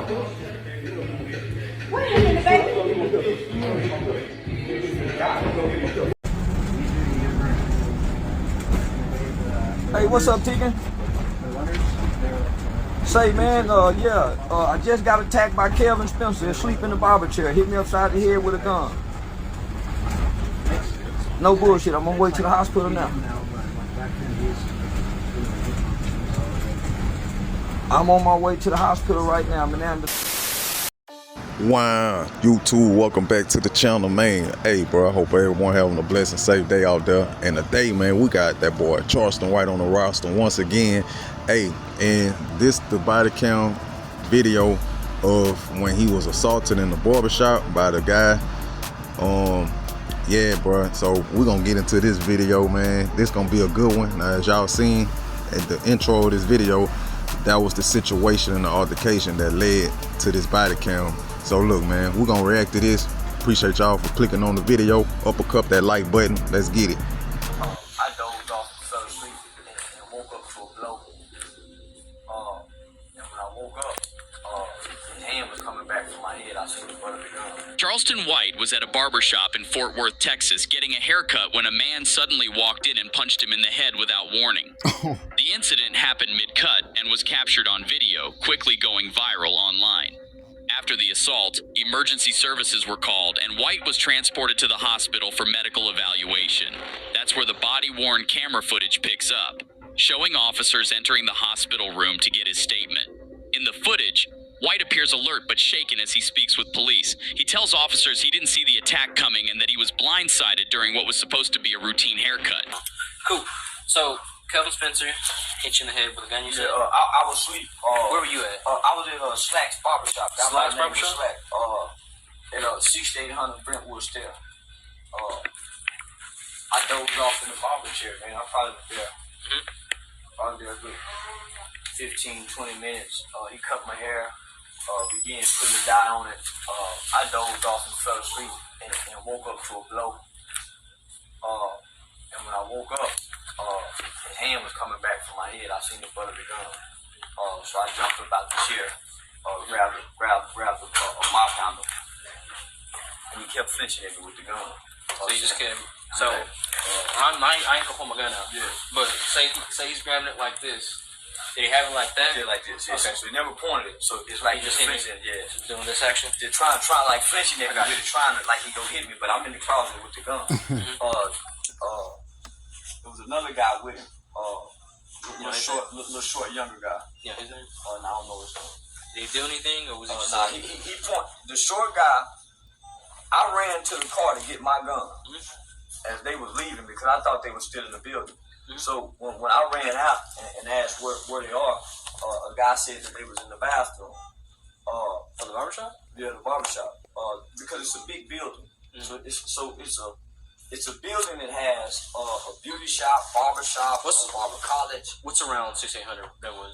Wait a minute, baby. Hey, what's up, Tegan? Say, man, I just got attacked by Kelvin Spencer asleep in the barber chair. Hit me upside the head with a gun. No bullshit. I'm on my way to the hospital now. I'm on my way to the hospital right now, man. Wow, YouTube, welcome back to the channel, man. Hey, bro, I hope everyone having a blessed and safe day out there. And today, man, we got that boy Charleston White on the roster once again. Hey, and this the body cam video of when he was assaulted in the barbershop by the guy. Yeah, bro. So we're gonna get into this video, man. This gonna be a good one. Now, as y'all seen at the intro of this video, that was the situation and the altercation that led to this body cam. So look, man, we're gonna react to this. Appreciate y'all for clicking on the video. Uppercut that like button. Let's get it. I dozed off and fell asleep and woke up to a blow. And when I woke up, his hand was coming back from my head. I seen the butt of the gun. Charleston White was at a barbershop in Fort Worth, Texas, getting a haircut when a man suddenly walked in and punched him in the head without warning. The incident happened mid-cut and was captured on video, quickly going viral online. After the assault, emergency services were called and White was transported to the hospital for medical evaluation. That's where the body-worn camera footage picks up, showing officers entering the hospital room to get his statement. In the footage, White appears alert but shaken as he speaks with police. He tells officers he didn't see the attack coming and that he was blindsided during what was supposed to be a routine haircut. Cool. So, Kelvin Spencer hit you in the head with a gun, you said? I was asleep. Where were you at? I was in Slack's Barbershop. Slack's Barbershop? Slack. At 6800 Brentwood Stair. I dozed off in the barber chair, man. I probably was there. Probably there a good 15, 20 minutes. He cut my hair, began putting the dye on it. I dozed off and fell asleep and woke up to a blow. And when I woke up, his hand was coming back from my head. I seen the butt of the gun. So I jumped up out the chair, grabbed a mop handle, and he kept flinching at me with the gun. So you just kept... So, I ain't gonna pull my gun out. Yeah. But say he's grabbing it like this. Did he have it like that? Yeah, like this. Yeah. Okay. So he never pointed it. So it's like He just flinching. hit me. Yeah. Just doing this action? They're trying like flinching at me, really trying to like he go hit me, but I'm in the closet with the gun. There was another guy with him. Little short, younger guy. Yeah, his name? I don't know his name. Did he do anything, or was he just... Nah, he pointed. The short guy, I ran to the car to get my gun as they was leaving because I thought they were still in the building. So when I ran out and asked where they are, a guy said that they was in the bathroom. For the barbershop? Yeah, the barbershop. Because it's a big building. It's a building that has a beauty shop, barbershop, barber college. What's around 6800 Brentwood?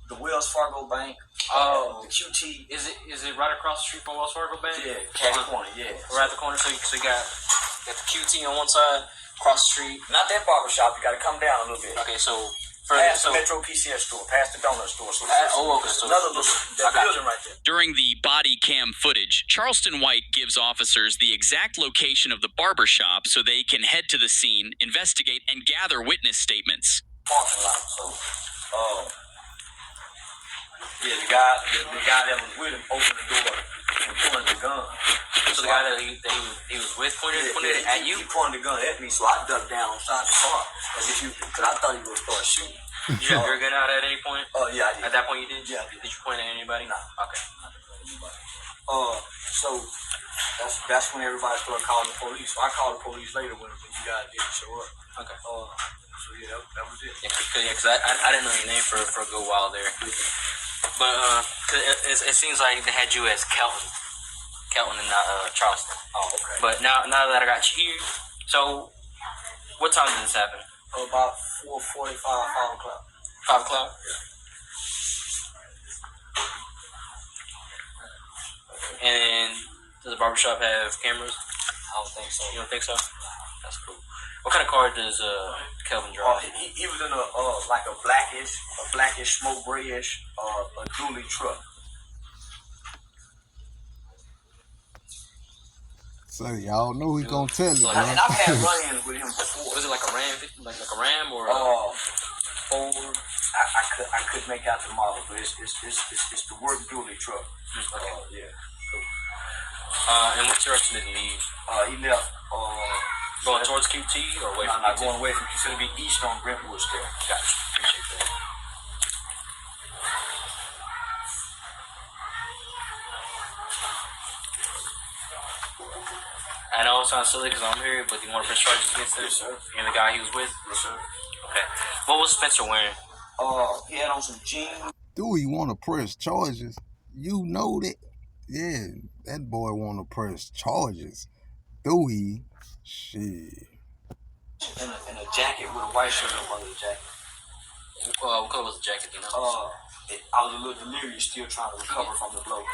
The Wells Fargo Bank. The QT. Is it right across the street from Wells Fargo Bank? Yeah, Cash Corner. Yeah. Right at the corner. So you got the QT on one side, across the street. Not that barbershop. You got to come down a little bit. Okay, so past the Metro PCS store, past the donut store. So another little building right there. During the body cam footage, Charleston White gives officers the exact location of the barbershop so they can head to the scene, investigate, and gather witness statements. Parking lot. So, yeah, the guy that was with him opened the door and pointed the gun. So the guy that he was with pointed at you? He pointed the gun at me, so I ducked down inside the car because I thought he was going to start shooting. Did you have your gun out at any point? Yeah, I did. At that point you did? Yeah, I did. Did you point at anybody? No. Okay. So that's when everybody started calling the police. So I called the police later when you guys didn't show up. Okay. So yeah, that was it. Yeah, because I didn't know your name for a good while there. But it seems like they had you as Kelton and not Charleston. Oh, okay. But now that I got you here, so what time did this happen? About 4:45, 5 o'clock. 5 o'clock? Yeah. And does the barbershop have cameras? I don't think so. You don't think so? That's cool. What kind of car does Kelvin drive? He was in a blackish, smoke grayish, a dually truck. So y'all know he gonna tell it, So, bro. And I've had run-ins with him before. Was it like a Ram, like a Ram or? Ford. I could make out the model, but it's the work dually truck. Okay. Yeah. And what direction did he leave? He left. Going towards QT or away from not QT? going away from. He's gonna be east on Brentwood still. Gotcha. Appreciate that. I know it sounds silly because I'm here, but do you want to press charges against him? Yes, sir. And the guy he was with? Yes, sir. Okay. What was Spencer wearing? He had on some jeans. Do he want to press charges? You know that. Yeah, that boy want to press charges. Do he? Shit. And a jacket with a white shirt up under the jacket. What color was the jacket, you know? I was a little delirious, still trying to recover from the blow.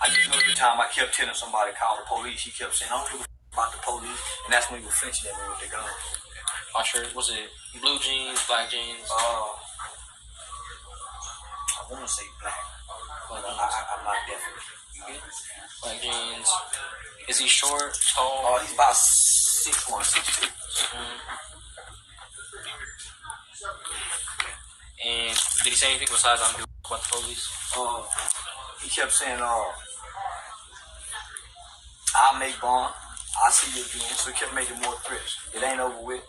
I just know every time I kept telling somebody call the police, he kept saying, I don't give a about the police. And that's when he was flinching at me with the gun. My shirt, was it blue jeans, black jeans? I want to say black, but I'm not definite. Black jeans. Is he short, tall? He's about 6'1", 6'2". And did he say anything besides I'm doing about the police? He kept saying, I'll make bond. I'll see you again. So he kept making more threats. It ain't over with.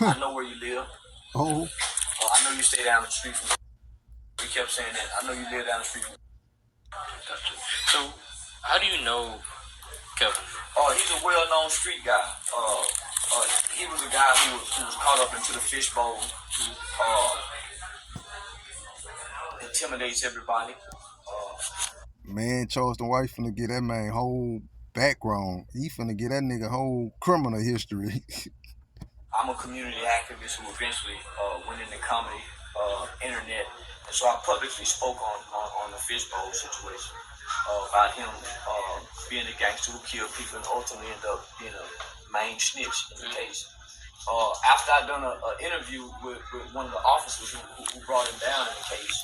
I know where you live. Oh. I know you stay down the street from. He kept saying that. I know you live down the street from. Gotcha. So, how do you know Kevin? He's a well-known street guy. He was a guy who was caught up into the fishbowl. Intimidates everybody. Man, Charleston White finna get that man whole background. He finna get that nigga whole criminal history. I'm a community activist who eventually went into comedy, internet, and so I publicly spoke on the fishbowl situation about him being a gangster who killed people and ultimately ended up being a main snitch in the case. After I'd done an interview with one of the officers who brought him down in the case,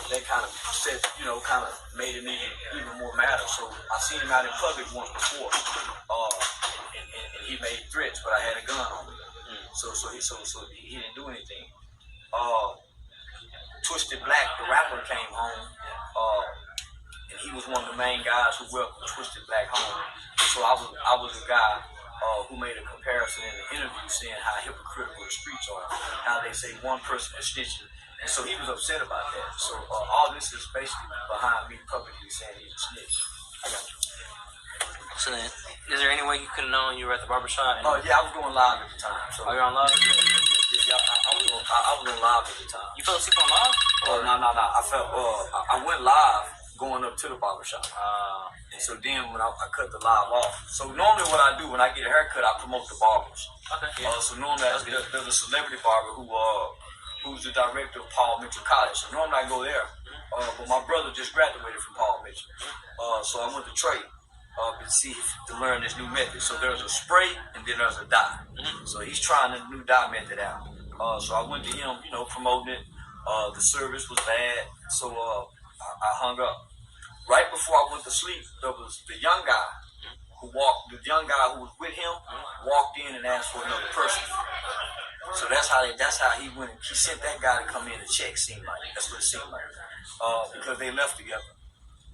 that kind of said, kind of made it even more matter. So I seen him out in public once before, and he made threats, but I had a gun on me. So he didn't do anything. Twisted Black, the rapper, came home, and he was one of the main guys who welcomed Twisted Black home. So I was a guy who made a comparison in the interview saying how hypocritical the streets are, how they say one person is snitching. And so he was upset about that. So all this is basically behind me publicly saying he's a snitch. I got you. So then, is there any way you could have known you were at the barbershop? Yeah, I was going live at the time. So you're on live? Yeah, I was on live at the time. You fell asleep on live? No. I went live going up to the barbershop. And so then when I cut the live off. So normally what I do when I get a haircut, I promote the barbers. Okay. So normally there's a celebrity barber who's the director of Paul Mitchell College. So normally I go there. But my brother just graduated from Paul Mitchell. So I went to Trey to learn this new method. So there's a spray and then there's a dye. So he's trying the new dye method out. So I went to him, promoting it. The service was bad. So I hung up. Right before I went to sleep, there was the young guy who was with him, walked in and asked for another person. So that's how he went. He sent that guy to come in and check. Seemed like that's what it seemed like, because they left together,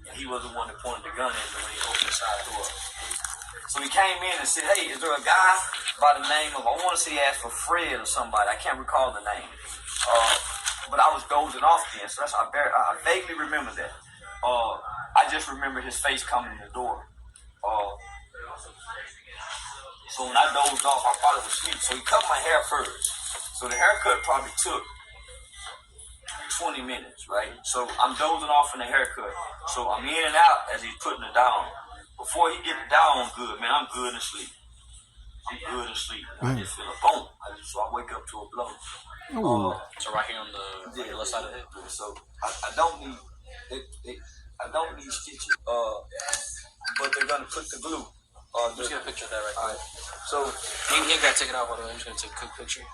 and he was the one that pointed the gun at me when he opened the side door. So he came in and said, "Hey, is there a guy by the name of I want to say he asked for Fred or somebody. I can't recall the name, but I was dozing off then, so I vaguely remember that. I just remember his face coming in the door. So when I dozed off, I thought it was sleep. So he cut my hair first. So the haircut probably took 20 minutes, right? So I'm dozing off in the haircut. So I'm in and out as he's putting it down. Before he get the down good, man, I'm good and sleep. I just feel a boom. So I wake up to a blow. So right here on the left side of the head. So I don't need stitches. But they're gonna put the glue. Just get a picture of that right there. So you ain't gotta take it out, by the way. I'm just gonna take a quick picture.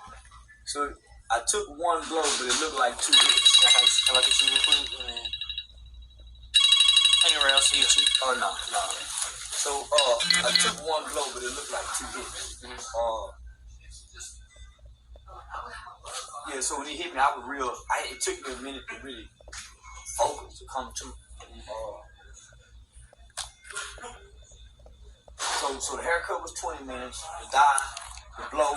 So I took one blow, but it looked like two hits. I like to see real quick, and then Anywhere else you see? Oh, no. So, I took one blow, but it looked like 2 hits. Yeah, so when he hit me, I was real. It took me a minute to really focus, to come to. So the haircut was 20 minutes. The dye, the blow,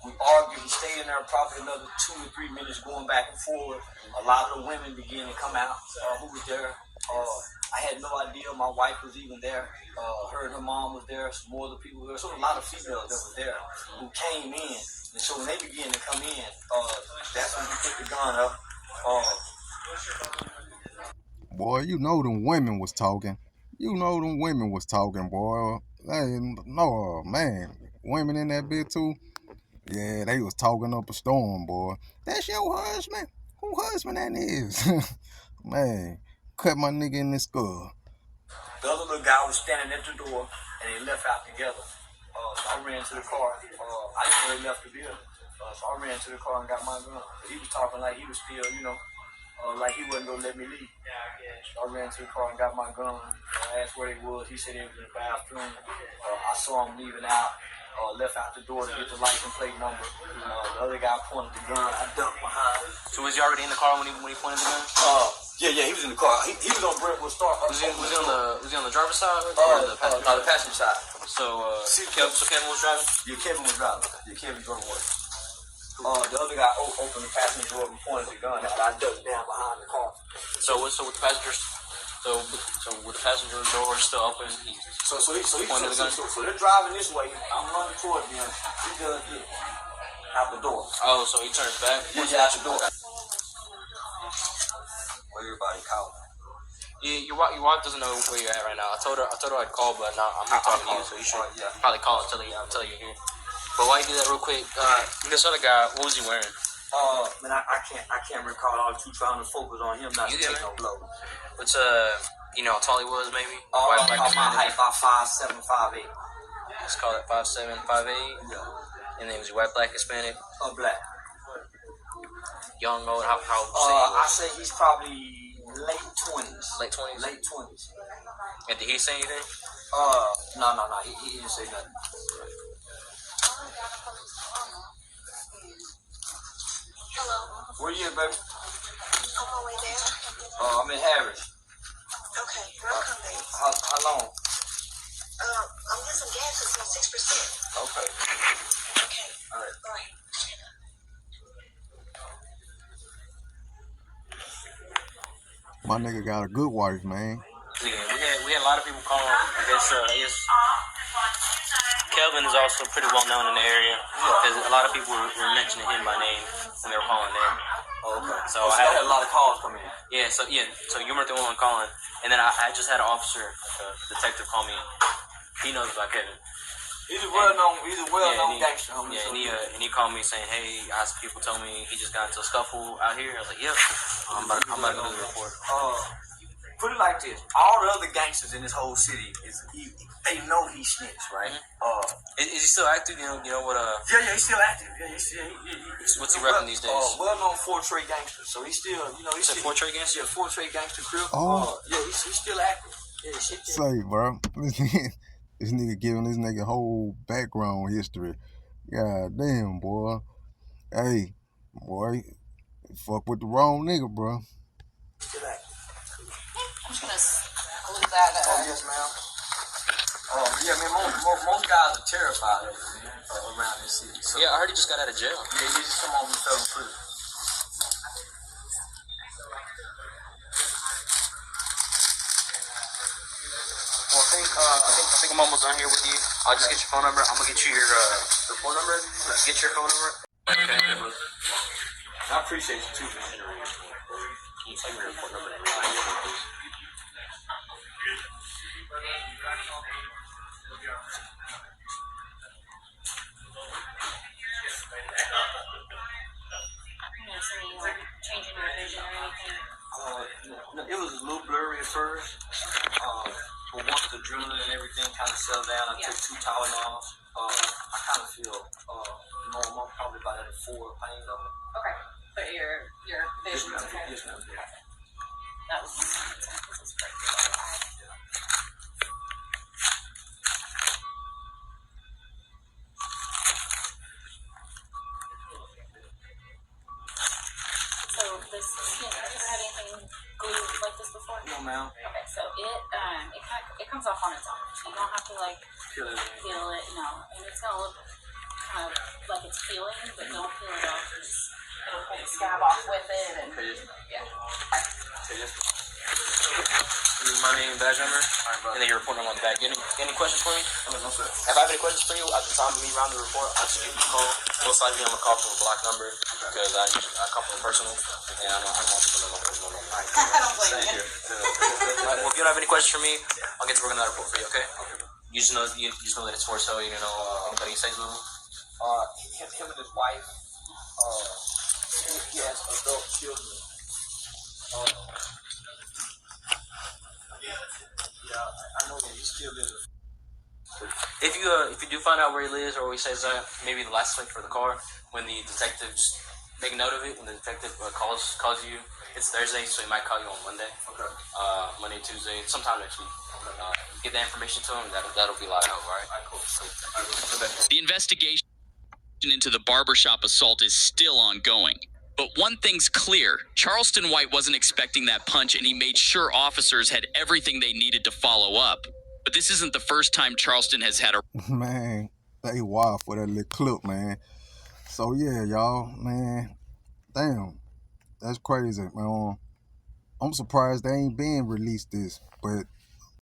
we argued. He stayed in there probably another 2 or 3 minutes going back and forth. A lot of the women began to come out who was there. I had no idea my wife was even there. Her and her mom was there. Some more other people were there. So a lot of females that were there who came in. And so when they began to come in, that's when we put the gun up. Boy, you know them women was talking. You know them women was talking, boy. No, man. Women in that bit too. Yeah, they was talking up a storm, boy. That's your husband? Who husband that is? Man, cut my nigga in the skull. The other little guy was standing at the door, and they left out together. So I ran to the car. I didn't know they left the building. So I ran to the car and got my gun. But he was talking like he was still, like he wasn't going to let me leave. So I ran to the car and got my gun. I asked where he was. He said he was in the bathroom. I saw him leaving out. Left out the door to get the license plate number. The other guy pointed the gun. I ducked behind. So was he already in the car when he pointed the gun? Yeah, he was in the car. He was on Brentwood Star. Was he on the driver's side or the passenger? No, the passenger side. So Kevin was driving? Yeah, Kevin was driving. Yeah, Kevin drove away. The other guy opened the passenger door and pointed the gun out. I ducked down behind the car. So with the passengers, so with the passenger door still open, so pointed the gun. So they're driving this way. I'm running toward them. He does this out the door. Oh, so he turns back. Yeah, out the door. Where everybody called. Yeah, your wife doesn't know where you're at right now. I told her I'd call, but now I'm not talking to you, so you should probably call and tell you here. But while you do that real quick, this other guy, what was he wearing? Man, I can't recall. I was too trying to focus on him not to take no blow. What's you know how tall he was maybe? My height about 5'7", 5'8". Let's call it 5'7", 5'8". Yeah. And then was he white, black, Hispanic? Black. Young, old, how old? I say he's probably late 20s. Late 20s? Late 20s. And did he say anything? No. He didn't say nothing. Hello. Where you at, baby? On my way there. I'm in Harris. Okay, I'll come, babe. How long? I'm getting some gas. It's on 6%. Okay. Okay. All right. Bye. My nigga got a good wife, man. Yeah, we had a lot of people calling. I guess Kelvin is also pretty well known in the area because a lot of people were mentioning him by name when they were calling in. Oh, okay. So I had a lot of calls come in. Yeah, so you weren't the only one calling, and then I just had an officer, detective, call me. He knows about Kevin. He's a well-known gangster. Yeah, and he called me saying, "Hey, people told me he just got into a scuffle out here." I was like, "Yep, I'm about to go do the report." Put it like this: all the other gangsters in this whole city they know he snitched, right? Mm-hmm. Is he still active? You know what? Yeah, he's still active. Yeah, what's he repping these days? Well-known four-trade gangster. So he's still, he's still four-trade gangster. Yeah, four-trade gangster crib. Yeah, he's still active. Yeah, shit. Say, bro, this nigga giving this nigga whole background history. God damn, boy. Hey, boy, fuck with the wrong nigga, bro. Still active. I'm just gonna glue that up. Oh, yes, ma'am. Yeah, man, most guys are terrified of it, man, around this city. So, yeah, I heard he just got out of jail. Yeah, he just come home and fell in prison. Well, I think I'm almost done here with you. I'll just get your phone number. I'm gonna get you your phone number. Get your phone number. Okay. I appreciate you too, man. Can you tell me your phone number? Changing your vision or anything? It was a little blurry at first. But once the adrenaline and everything kind of settled down, I took 2 Tylenols. I kind of feel normal. I'm probably about at a 4 pain level. Okay. But your vision is okay? Yes, ma'am. That was So this skin, have you ever had anything glued like this before? No, ma'am. Okay, so it comes off on its own. So you don't have to like Peel it. No. And it's gonna look kind of like it's peeling, but don't peel it off. Just it'll pull the scab off with it and yeah. My name, badge number, and then your report number on the back. Any questions for me? No, sir. If I have any questions for you at the time of me rounding the report, I'll just give you a call. Most likely I'm going to call from a block number because I call from personal, and I don't want people to know my personal number. I don't blame you. Alright, well, if you don't have any questions for me, I'll get to work on that report for you, okay? You just know that it's for sale. You don't know anybody you say to them? Him and his wife. He has adult children. I know that he still lives. If you do find out where he lives or where he says that, maybe the license plate for the car, when the detective, just make a note of it. When the detective calls you, it's Thursday, so he might call you on Monday. Okay. Monday, Tuesday, sometime next week. Get that information to him. That'll be a lot of help, all right? Cool. The investigation into the barbershop assault is still ongoing. But one thing's clear, Charleston White wasn't expecting that punch, and he made sure officers had everything they needed to follow up. But this isn't the first time Charleston has had a... Man, they wild for that little clip, man. So yeah, y'all, man, damn, that's crazy, man. I'm surprised they ain't been released this, but